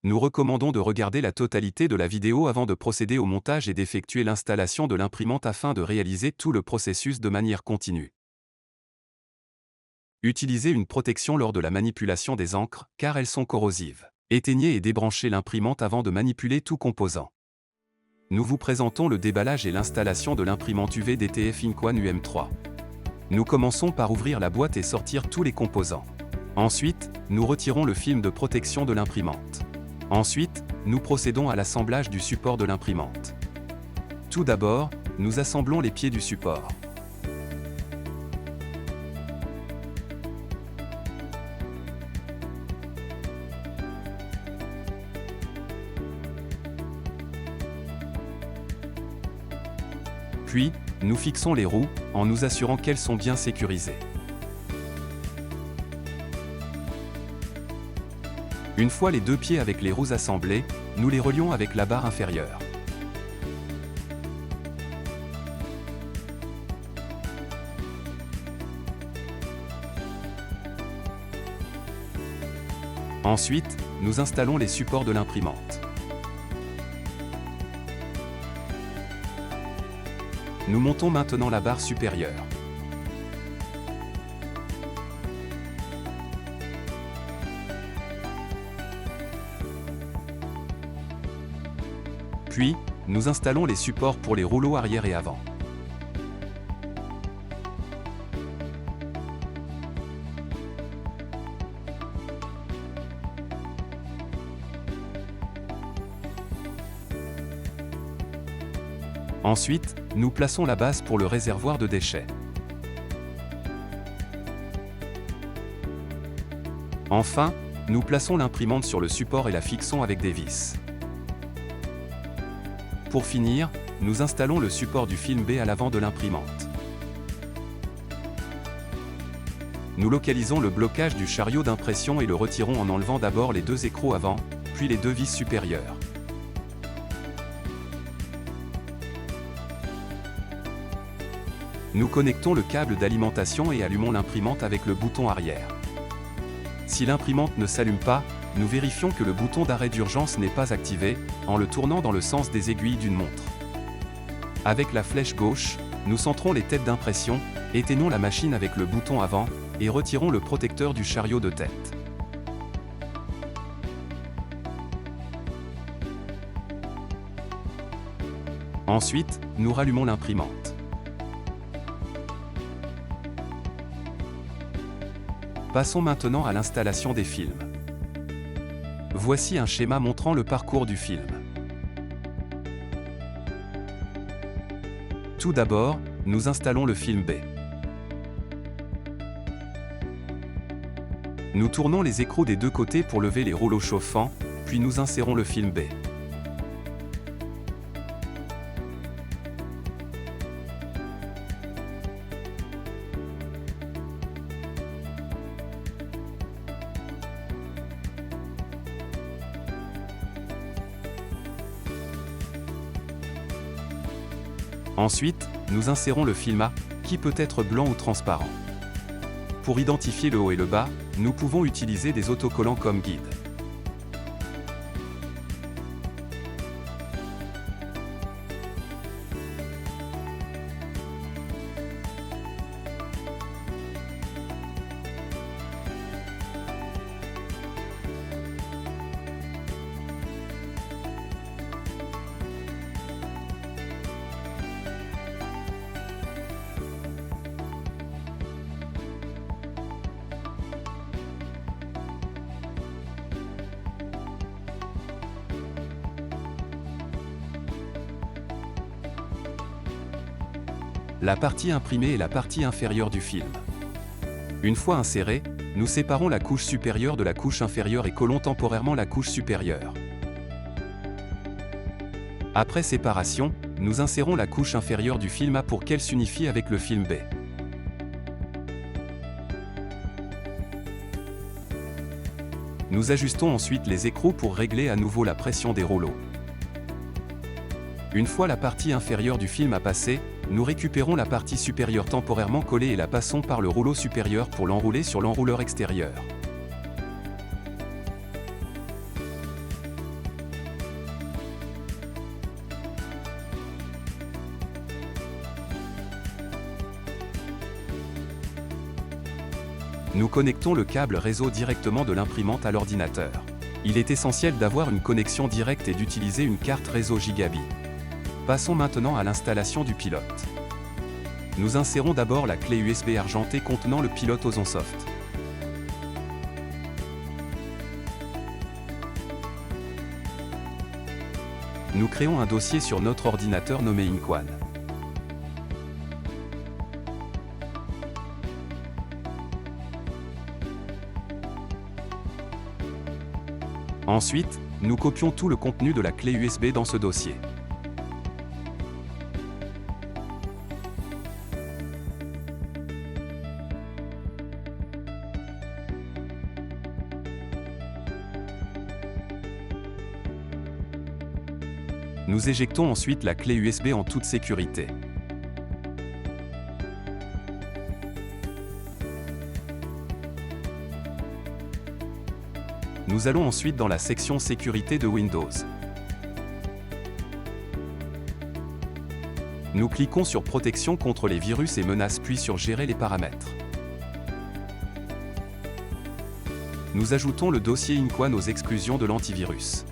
Nous recommandons de regarder la totalité de la vidéo avant de procéder au montage et d'effectuer l'installation de l'imprimante afin de réaliser tout le processus de manière continue. Utilisez une protection lors de la manipulation des encres, car elles sont corrosives. Éteignez et débranchez l'imprimante avant de manipuler tout composant. Nous vous présentons le déballage et l'installation de l'imprimante UV DTF Ink One UM3. Nous commençons par ouvrir la boîte et sortir tous les composants. Ensuite, nous retirons le film de protection de l'imprimante. Ensuite, nous procédons à l'assemblage du support de l'imprimante. Tout d'abord, nous assemblons les pieds du support. Puis, nous fixons les roues, en nous assurant qu'elles sont bien sécurisées. Une fois les deux pieds avec les roues assemblés, nous les relions avec la barre inférieure. Ensuite, nous installons les supports de l'imprimante. Nous montons maintenant la barre supérieure. Puis, nous installons les supports pour les rouleaux arrière et avant. Ensuite, nous plaçons la base pour le réservoir de déchets. Enfin, nous plaçons l'imprimante sur le support et la fixons avec des vis. Pour finir, nous installons le support du film B à l'avant de l'imprimante. Nous localisons le blocage du chariot d'impression et le retirons en enlevant d'abord les deux écrous avant, puis les deux vis supérieures. Nous connectons le câble d'alimentation et allumons l'imprimante avec le bouton arrière. Si l'imprimante ne s'allume pas, nous vérifions que le bouton d'arrêt d'urgence n'est pas activé, en le tournant dans le sens des aiguilles d'une montre. Avec la flèche gauche, nous centrons les têtes d'impression, éteignons la machine avec le bouton avant, et retirons le protecteur du chariot de tête. Ensuite, nous rallumons l'imprimante. Passons maintenant à l'installation des films. Voici un schéma montrant le parcours du film. Tout d'abord, nous installons le film B. Nous tournons les écrous des deux côtés pour lever les rouleaux chauffants, puis nous insérons le film B. Ensuite, nous insérons le film A, qui peut être blanc ou transparent. Pour identifier le haut et le bas, nous pouvons utiliser des autocollants comme guide. La partie imprimée est la partie inférieure du film. Une fois insérée, nous séparons la couche supérieure de la couche inférieure et collons temporairement la couche supérieure. Après séparation, nous insérons la couche inférieure du film A pour qu'elle s'unifie avec le film B. Nous ajustons ensuite les écrous pour régler à nouveau la pression des rouleaux. Une fois la partie inférieure du film A passée, nous récupérons la partie supérieure temporairement collée et la passons par le rouleau supérieur pour l'enrouler sur l'enrouleur extérieur. Nous connectons le câble réseau directement de l'imprimante à l'ordinateur. Il est essentiel d'avoir une connexion directe et d'utiliser une carte réseau Gigabit. Passons maintenant à l'installation du pilote. Nous insérons d'abord la clé USB argentée contenant le pilote OzonSoft. Nous créons un dossier sur notre ordinateur nommé Inkwon. Ensuite, nous copions tout le contenu de la clé USB dans ce dossier. Nous éjectons ensuite la clé USB en toute sécurité. Nous allons ensuite dans la section Sécurité de Windows. Nous cliquons sur Protection contre les virus et menaces puis sur Gérer les paramètres. Nous ajoutons le dossier Inkwon aux exclusions de l'antivirus.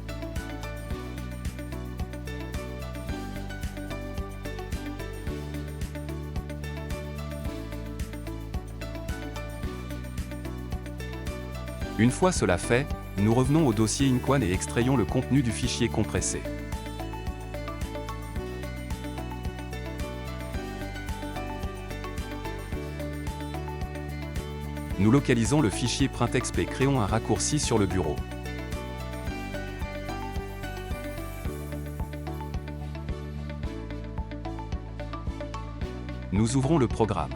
Une fois cela fait, nous revenons au dossier Inkwon et extrayons le contenu du fichier compressé. Nous localisons le fichier printexp et créons un raccourci sur le bureau. Nous ouvrons le programme.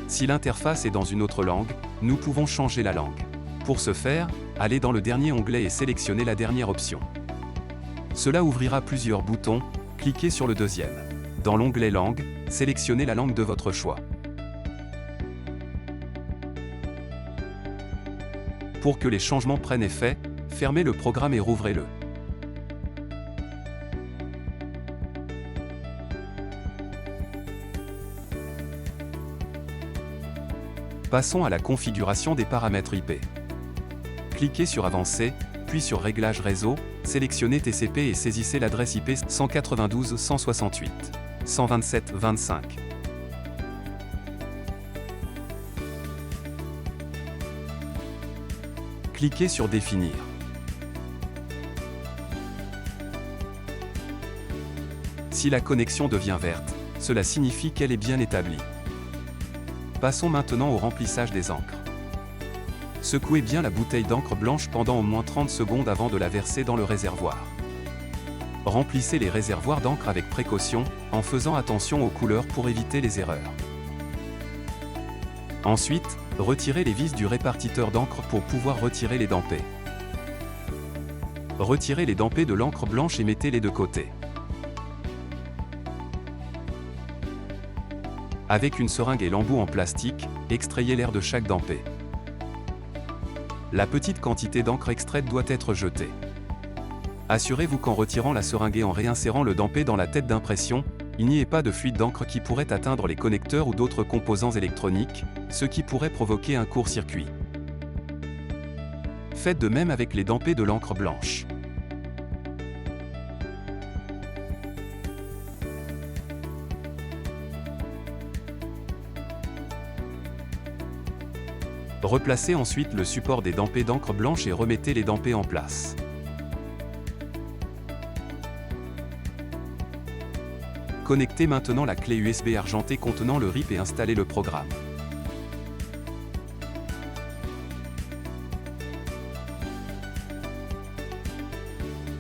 Si l'interface est dans une autre langue, nous pouvons changer la langue. Pour ce faire, allez dans le dernier onglet et sélectionnez la dernière option. Cela ouvrira plusieurs boutons, cliquez sur le deuxième. Dans l'onglet Langue, sélectionnez la langue de votre choix. Pour que les changements prennent effet, fermez le programme et rouvrez-le. Passons à la configuration des paramètres IP. Cliquez sur Avancé, puis sur Réglages réseau, sélectionnez TCP et saisissez l'adresse IP 192.168.127.25. Cliquez sur Définir. Si la connexion devient verte, cela signifie qu'elle est bien établie. Passons maintenant au remplissage des encres. Secouez bien la bouteille d'encre blanche pendant au moins 30 secondes avant de la verser dans le réservoir. Remplissez les réservoirs d'encre avec précaution, en faisant attention aux couleurs pour éviter les erreurs. Ensuite, retirez les vis du répartiteur d'encre pour pouvoir retirer les dampés. Retirez les dampés de l'encre blanche et mettez-les de côté. Avec une seringue et l'embout en plastique, extrayez l'air de chaque dampé. La petite quantité d'encre extraite doit être jetée. Assurez-vous qu'en retirant la seringue et en réinsérant le dampé dans la tête d'impression, il n'y ait pas de fuite d'encre qui pourrait atteindre les connecteurs ou d'autres composants électroniques, ce qui pourrait provoquer un court-circuit. Faites de même avec les dampés de l'encre blanche. Replacez ensuite le support des dampés d'encre blanche et remettez les dampés en place. Connectez maintenant la clé USB argentée contenant le RIP et installez le programme.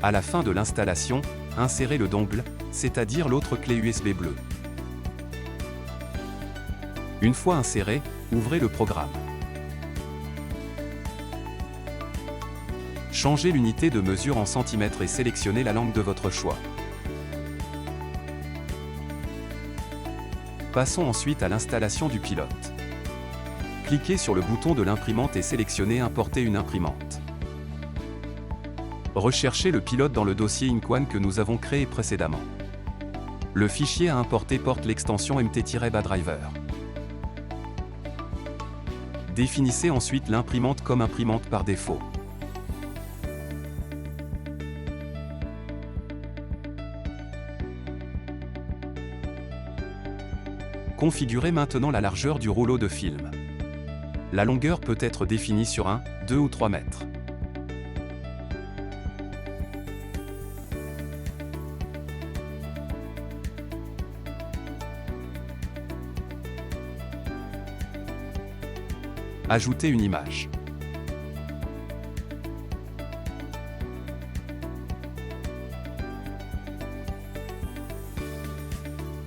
À la fin de l'installation, insérez le dongle, c'est-à-dire l'autre clé USB bleue. Une fois inséré, ouvrez le programme. Changez l'unité de mesure en centimètres et sélectionnez la langue de votre choix. Passons ensuite à l'installation du pilote. Cliquez sur le bouton de l'imprimante et sélectionnez Importer une imprimante. Recherchez le pilote dans le dossier Inkwon que nous avons créé précédemment. Le fichier à importer porte l'extension MT-BADriver. Définissez ensuite l'imprimante comme imprimante par défaut. Configurez maintenant la largeur du rouleau de film. La longueur peut être définie sur 1, 2 ou 3 mètres. Ajoutez une image.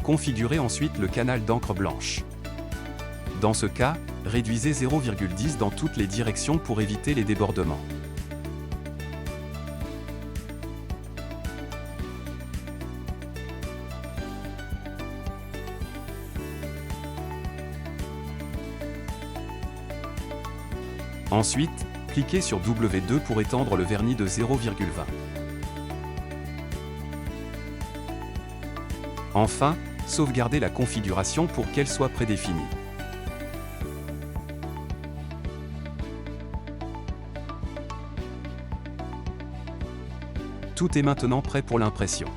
Configurez ensuite le canal d'encre blanche. Dans ce cas, réduisez 0,10 dans toutes les directions pour éviter les débordements. Ensuite, cliquez sur W2 pour étendre le vernis de 0,20. Enfin, sauvegardez la configuration pour qu'elle soit prédéfinie. Tout est maintenant prêt pour l'impression.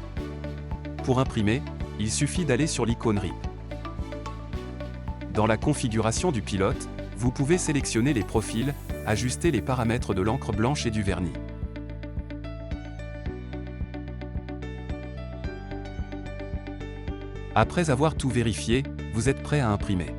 Pour imprimer, il suffit d'aller sur l'icône RIP. Dans la configuration du pilote, vous pouvez sélectionner les profils, ajuster les paramètres de l'encre blanche et du vernis. Après avoir tout vérifié, vous êtes prêt à imprimer.